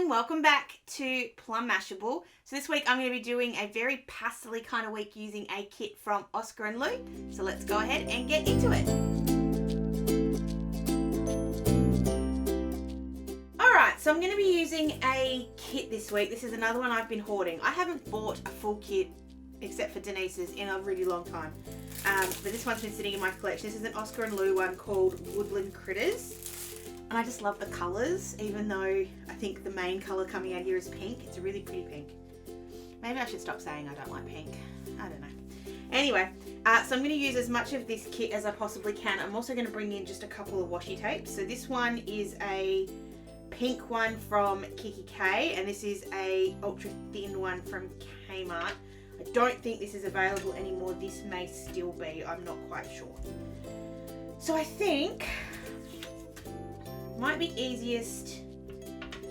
darling, welcome back to Plum Mashable. So this week I'm going to be doing a very pastel-y kind of week using a kit from Oscar and Lou. So let's go ahead and get into it. Alright, so I'm going to be using a kit this week. This is another one I've been hoarding. I haven't bought a full kit except for Denise's in a really long time. But this one's been sitting in my collection. This is an Oscar and Lou one called Woodland Critters. And I just love the colours, even though I think the main colour coming out here is pink. It's a really pretty pink. Maybe I should stop saying I don't like pink. I don't know. Anyway, so I'm going to use as much of this kit as I possibly can. I'm also going to bring in just a couple of washi tapes. So this one is a pink one from kikki.K, and this is a ultra thin one from Kmart. I don't think this is available anymore. This may still be. I'm not quite sure. So I think might be easiest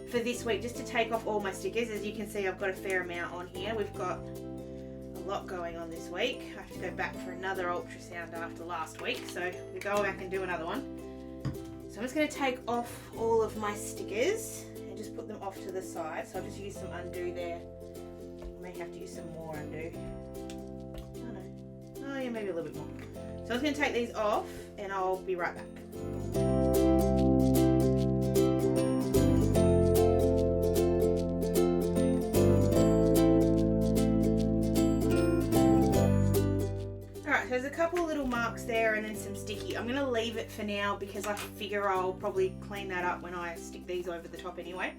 for this week just to take off all my stickers. As you can see, I've got a fair amount on here. We've got a lot going on this week. I have to go back for another ultrasound after last week, so we go back and do another one. So I'm just going to take off all of my stickers and just put them off to the side. So I'll just use some undo there. I may have to use some more undo. Oh yeah, maybe a little bit more. So I'm just going to take these off and I'll be right back. There's a couple of little marks there and then some sticky. I'm going to leave it for now because I figure I'll probably clean that up when I stick these over the top anyway.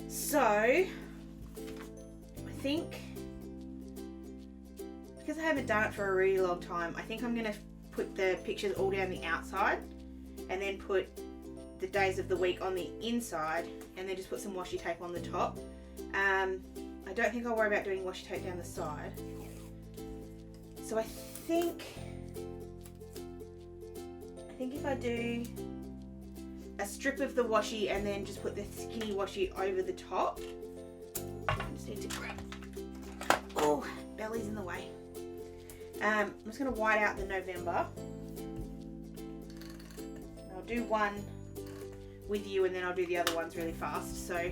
So, I think, because I haven't done it for a really long time, I think I'm going to put the pictures all down the outside and then put the days of the week on the inside and then just put some washi tape on the top. I don't think I'll worry about doing washi tape down the side. So I think if I do a strip of the washi and then just put the skinny washi over the top. I just need to grab. Oh, belly's in the way. I'm just going to white out the November. I'll do one with you and then I'll do the other ones really fast. So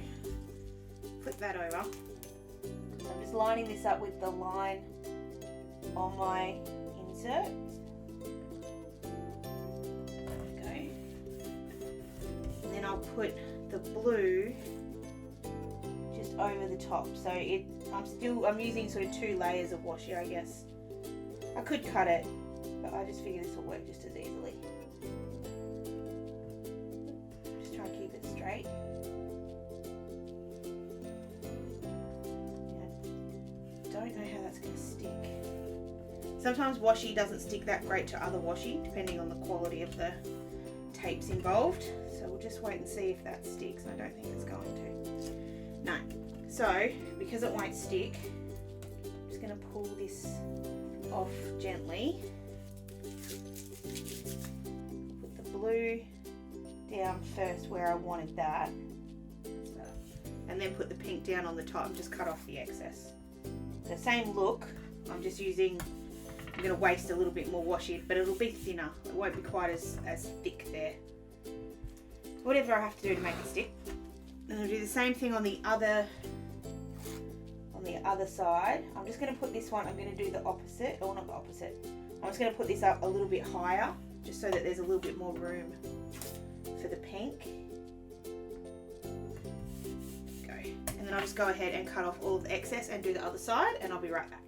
flip that over. So I'm just lining this up with the line on my insert. There we go. And then I'll put the blue just over the top. So I'm using sort of 2 layers of washi, I guess. I could cut it, but I just figure this will work just as easily. Just try and keep it straight. Don't know how that's going to stick. Sometimes washi doesn't stick that great to other washi, depending on the quality of the tapes involved. So we'll just wait and see if that sticks. I don't think it's going to. No. So, because it won't stick, I'm just going to pull this off gently. Put the blue down first where I wanted that. And then put the pink down on the top and just cut off the excess. So same look, I'm just using, I'm going to waste a little bit more washi, but it'll be thinner. It won't be quite as thick there. Whatever I have to do to make it stick. And I'll do the same thing on the other side. I'm just going to put this one, I'm going to do the opposite, or not the opposite. I'm just going to put this up a little bit higher, just so that there's a little bit more room for the pink. And then I'll just go ahead and cut off all of the excess and do the other side, and I'll be right back.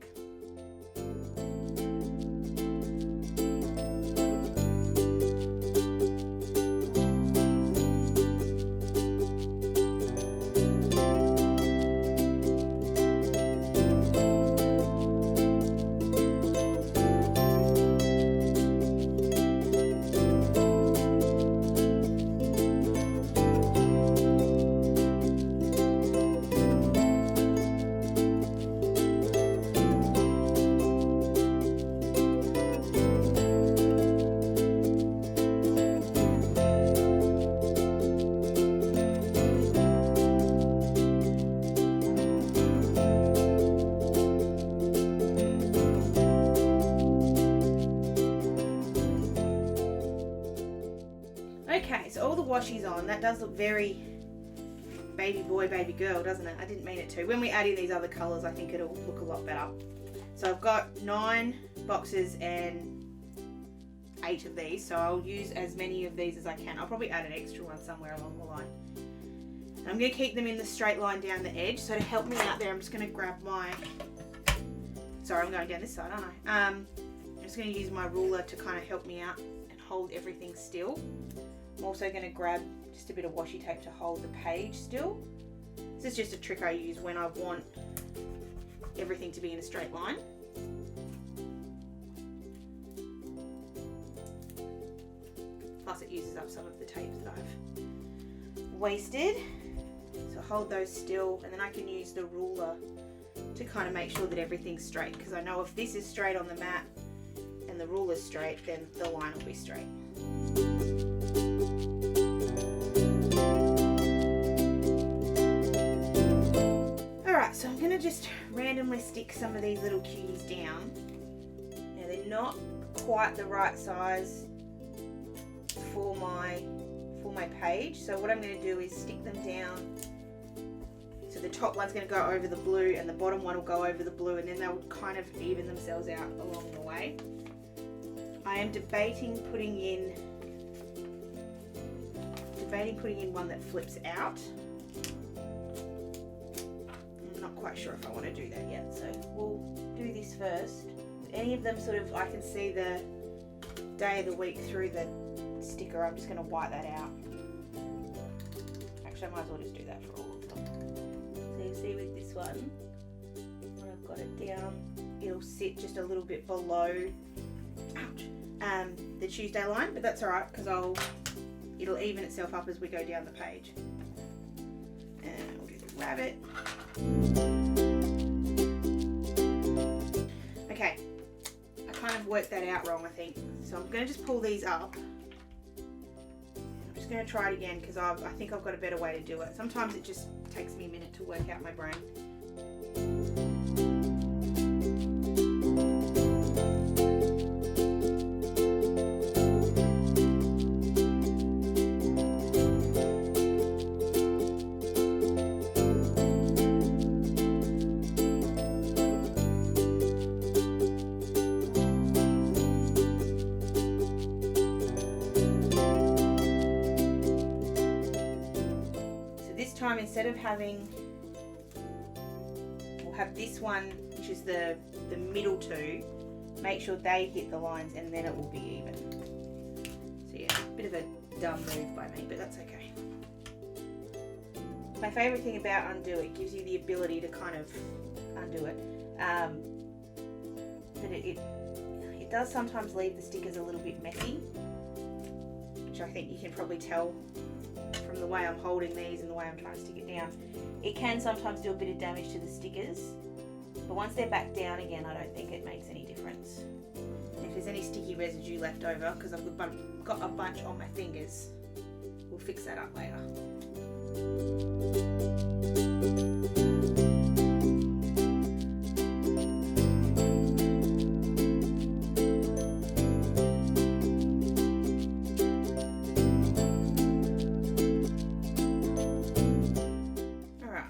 Okay, so all the washi's on. That does look very baby boy, baby girl, doesn't it? I didn't mean it to. When we add in these other colours, I think it'll look a lot better. So I've got 9 boxes and 8 of these, so I'll use as many of these as I can. I'll probably add an extra one somewhere along the line. And I'm going to keep them in the straight line down the edge. So to help me out there, I'm just going to grab my... Sorry, I'm going down this side, aren't I? I'm just going to use my ruler to kind of help me out and hold everything still. I'm also going to grab just a bit of washi tape to hold the page still. This is just a trick I use when I want everything to be in a straight line. Plus it uses up some of the tape that I've wasted. So hold those still, and then I can use the ruler to kind of make sure that everything's straight, because I know if this is straight on the mat and the ruler's straight, then the line will be straight. Alright, so I'm going to just randomly stick some of these little cuties down. Now they're not quite the right size for my page, so what I'm going to do is stick them down. So the top one's going to go over the blue and the bottom one will go over the blue, and then they'll kind of even themselves out along the way. I am debating putting in one that flips out. I'm not quite sure if I want to do that yet, so we'll do this first. Any of them sort of, I can see the day of the week through the sticker. I'm just going to white that out. Actually, I might as well just do that for all of them. So you see with this one, when I've got it down, it'll sit just a little bit below, the Tuesday line, but that's alright because it'll even itself up as we go down the page. And we'll do the rabbit. Okay, I kind of worked that out wrong, I think. So I'm going to just pull these up. I'm just going to try it again because I think I've got a better way to do it. Sometimes it just takes me a minute to work out my brain. Instead of we'll have this one, which is the middle two, make sure they hit the lines and then it will be even. So yeah, a bit of a dumb move by me, but that's okay. My favourite thing about undo, it gives you the ability to kind of undo it, but it does sometimes leave the stickers a little bit messy, which I think you can probably tell from the way I'm holding these and the way I'm trying to stick it down. It can sometimes do a bit of damage to the stickers, but once they're back down again, I don't think it makes any difference. And if there's any sticky residue left over, because I've got a bunch on my fingers, we'll fix that up later.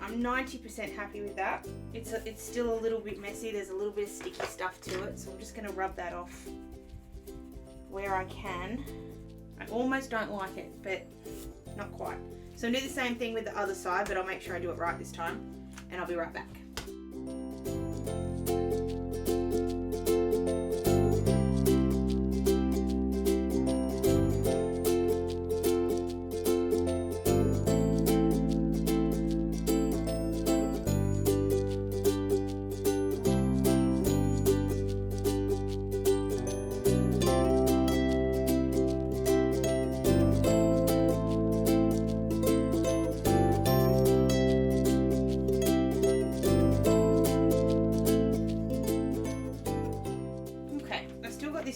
I'm 90% happy with that. It's still a little bit messy. There's a little bit of sticky stuff to it, so I'm just going to rub that off where I can. I almost don't like it, but not quite. So I'll do the same thing with the other side, but I'll make sure I do it right this time, and I'll be right back.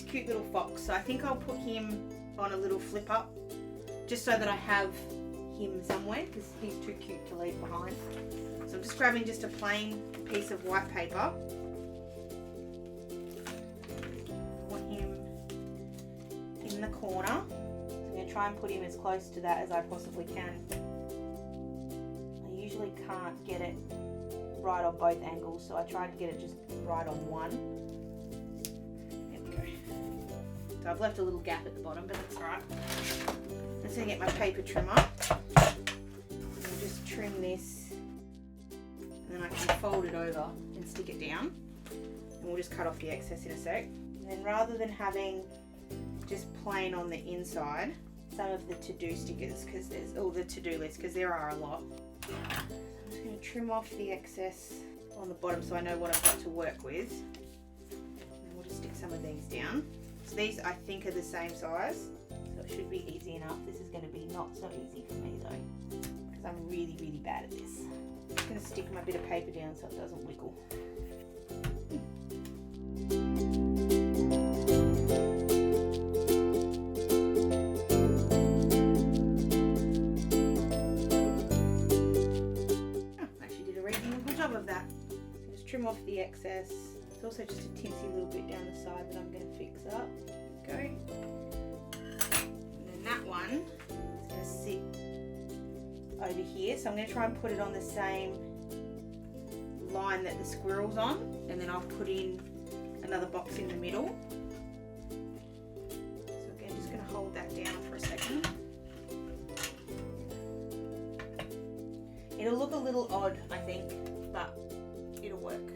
Cute little fox, so I think I'll put him on a little flip up just so that I have him somewhere because he's too cute to leave behind. So I'm just grabbing just a plain piece of white paper. Put him in the corner. So I'm going to try and put him as close to that as I possibly can. usually can't get it right on both angles, so I tried to get it just right on one. There we go. So I've left a little gap at the bottom, but that's alright. I'm just going to get my paper trimmer. And just trim this, and then I can fold it over and stick it down. And we'll just cut off the excess in a sec. And then rather than having just plain on the inside, some of the to-do stickers, because there's all the to-do list, because there are a lot. I'm just going to trim off the excess on the bottom so I know what I've got to work with. And we'll just stick some of these down. So these I think are the same size, so it should be easy enough. This is going to be not so easy for me though, because I'm really, really bad at this. I'm just going to stick my bit of paper down so it doesn't wiggle. Of that. So just trim off the excess. It's also just a teensy little bit down the side that I'm going to fix up. There we go. And then that one is going to sit over here. So I'm going to try and put it on the same line that the squirrel's on, and then I'll put in another box in the middle. So again, just going to hold that down for a second. It'll look a little odd, I think, but it'll work.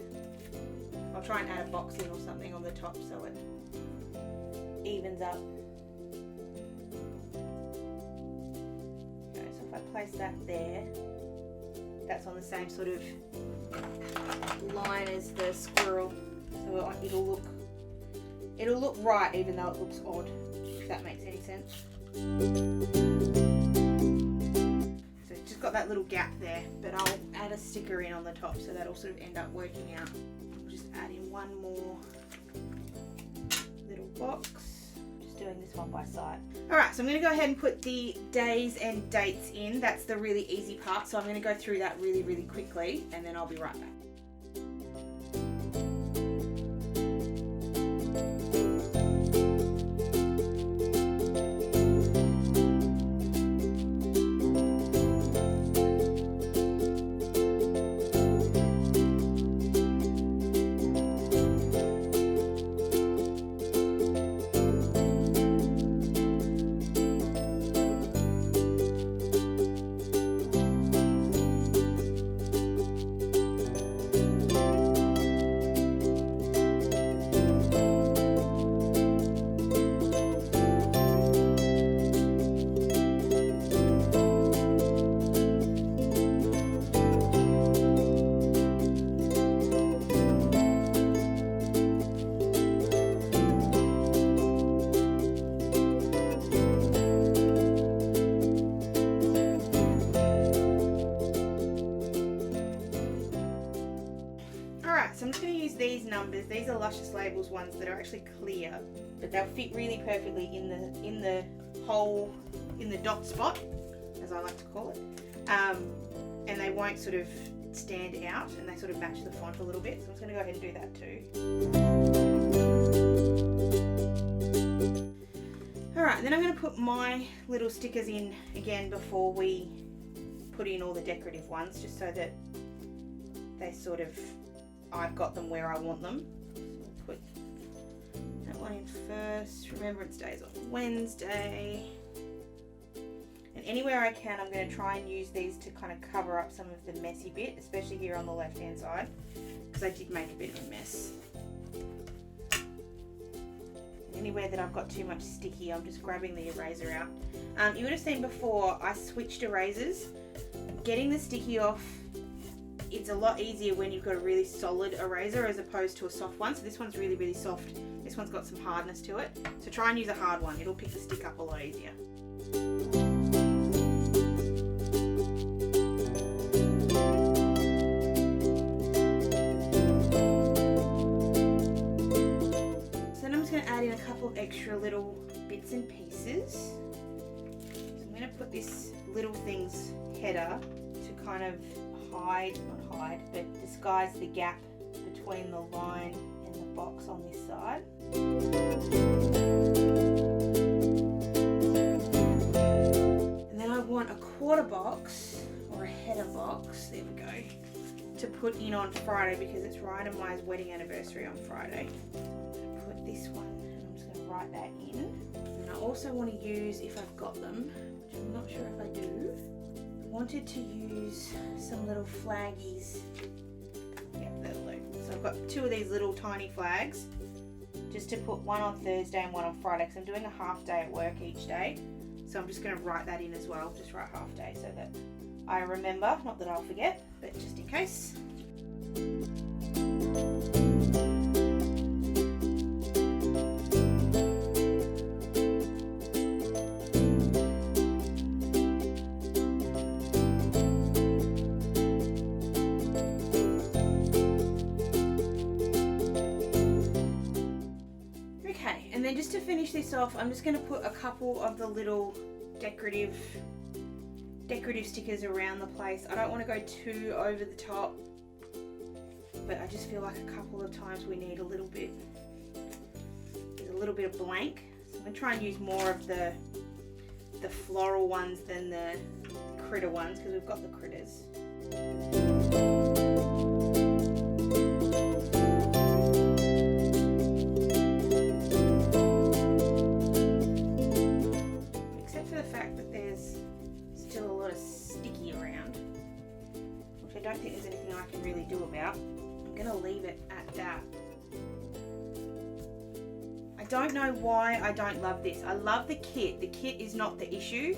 I'll try and add a box in or something on the top so it evens up. Okay, so if I place that there, that's on the same sort of line as the squirrel, so it'll look right even though it looks odd, if that makes any sense. Got that little gap there, but I'll add a sticker in on the top so that'll sort of end up working out. I'll just add in one more little box. Just doing this one by side. Alright, so I'm going to go ahead and put the days and dates in. That's the really easy part, so I'm going to go through that really, really quickly and then I'll be right back. So I'm just going to use these numbers. These are Luscious Labels ones that are actually clear, but they'll fit really perfectly in the hole, in the dot spot, as I like to call it, and they won't sort of stand out, and they sort of match the font a little bit. So I'm just going to go ahead and do that too. Alright, then I'm going to put my little stickers in again before we put in all the decorative ones, just so that they sort of, I've got them where I want them. So I'll put that one in first. Remembrance Day is on Wednesday. And anywhere I can, I'm going to try and use these to kind of cover up some of the messy bit, especially here on the left hand side, because I did make a bit of a mess. And anywhere that I've got too much sticky, I'm just grabbing the eraser out. You would have seen before, I switched erasers. Getting the sticky off, it's a lot easier when you've got a really solid eraser as opposed to a soft one. So this one's really, really soft. This one's got some hardness to it. So try and use a hard one. It'll pick the stick up a lot easier. So then I'm just going to add in a couple of extra little bits and pieces. So I'm going to put this little thing's header to kind of not hide, but disguise the gap between the line and the box on this side. And then I want a quarter box or a header box, there we go, to put in on Friday because it's Ryan and Maya's wedding anniversary on Friday. I'm going to put this one and I'm just going to write that in. And I also want to use, if I've got them, which I'm not sure if I do, I wanted to use some little flaggies. Yeah, that'll do. So I've got 2 of these little tiny flags just to put one on Thursday and one on Friday because I'm doing a half day at work each day. So I'm just going to write that in as well, just write half day so that I remember, not that I'll forget, but just in case. Okay, and then just to finish this off, I'm just going to put a couple of the little decorative stickers around the place. I don't want to go too over the top, but I just feel like a couple of times we need a little bit, there's a little bit of blank. So I'm going to try and use more of the floral ones than the critter ones because we've got the critters. Except for the fact that there's still a lot of sticky around, which I don't think there's anything I can really do about. I'm going to leave it at that. I don't know why I don't love this. I love the kit. The kit is not the issue.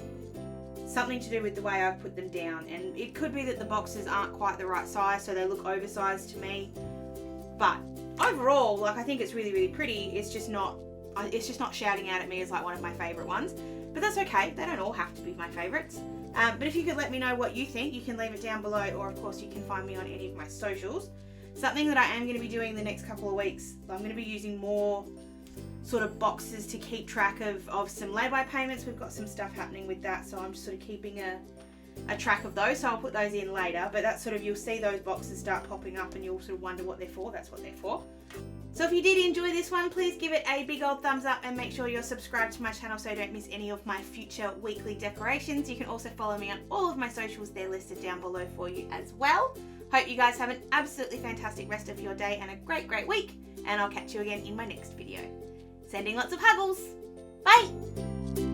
Something to do with the way I've put them down, and it could be that the boxes aren't quite the right size, so they look oversized to me. But overall, like, I think it's really, really pretty. It's just not shouting out at me as like one of my favorite ones. But that's okay. They don't all have to be my favorites. But if you could let me know what you think, you can leave it down below, or of course you can find me on any of my socials. Something that I am going to be doing in the next couple of weeks, I'm going to be using more sort of boxes to keep track of some lay-by payments. We've got some stuff happening with that, so I'm just sort of keeping a track of those, so I'll put those in later. But that's sort of, you'll see those boxes start popping up and you'll sort of wonder what they're for. That's what they're for. So if you did enjoy this one, please give it a big old thumbs up and make sure you're subscribed to my channel so you don't miss any of my future weekly decorations. You can also follow me on all of my socials. They're listed down below for you as well. Hope you guys have an absolutely fantastic rest of your day and a great, great week. And I'll catch you again in my next video. Sending lots of huggles. Bye!